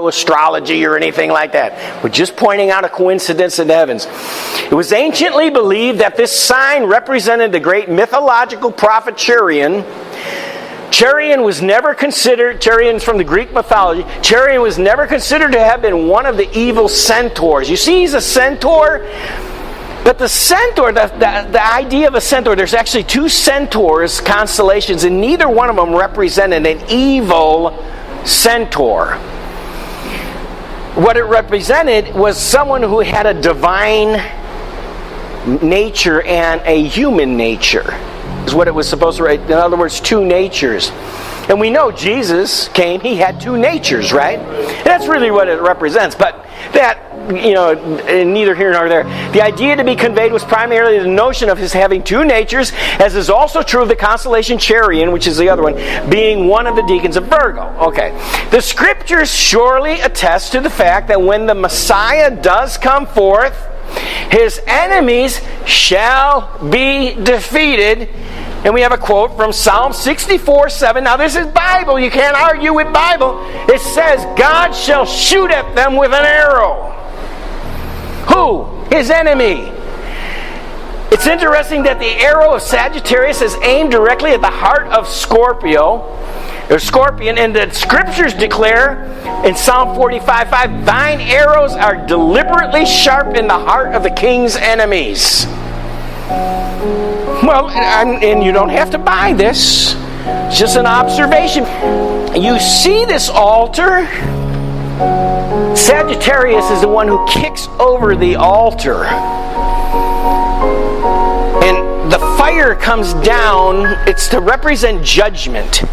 follow astrology or anything like that. We're just pointing out a coincidence in the heavens. It was anciently believed that this sign represented the great mythological prophet Charion. Charion was never considered, Charion's from the Greek mythology, Charion was never considered to have been one of the evil centaurs. You see, he's a centaur, but the centaur, the idea of a centaur, there's actually two centaurs, constellations, and neither one of them represented an evil centaur. What it represented was someone who had a divine nature and a human nature. Is what it was supposed to write. In other words, two natures. And we know Jesus came, he had two natures, right? And that's really what it represents. But that, neither here nor there. The idea to be conveyed was primarily the notion of his having two natures, as is also true of the constellation Charion, which is the other one, being one of the decans of Virgo. Okay. The scriptures surely attest to the fact that when the Messiah does come forth, his enemies shall be defeated. And we have a quote from Psalm 64:7. Now this is Bible. You can't argue with Bible. It says, God shall shoot at them with an arrow. Who? His enemy. It's interesting that the arrow of Sagittarius is aimed directly at the heart of Scorpion, and the scriptures declare in Psalm 45:5, thine arrows are deliberately sharp in the heart of the king's enemies. Well, and you don't have to buy this. It's just an observation. You see this altar. Sagittarius is the one who kicks over the altar. And the fire comes down. It's to represent judgment.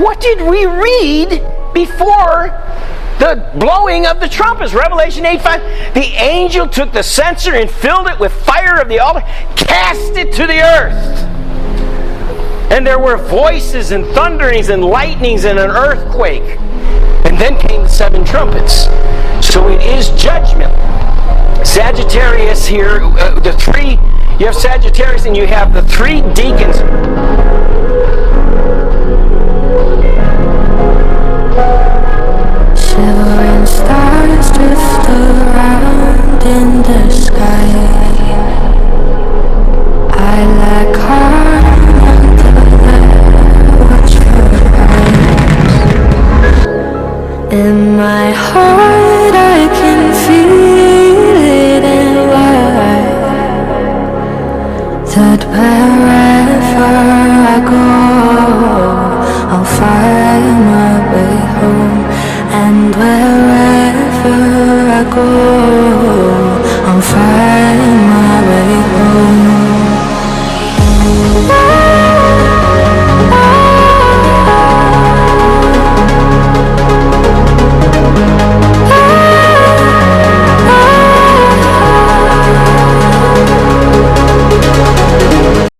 What did we read before the blowing of the trumpets? Revelation 8:5. The angel took the censer and filled it with fire of the altar, cast it to the earth. And there were voices and thunderings and lightnings and an earthquake. And then came the seven trumpets. So it is judgment. Sagittarius here, you have Sagittarius and you have the three decans. Shivering stars drift around in the sky. I like hard under their watchful eyes. In my heart I can feel it and why that wherever I go I'll find my way home. And wherever I go, I'll find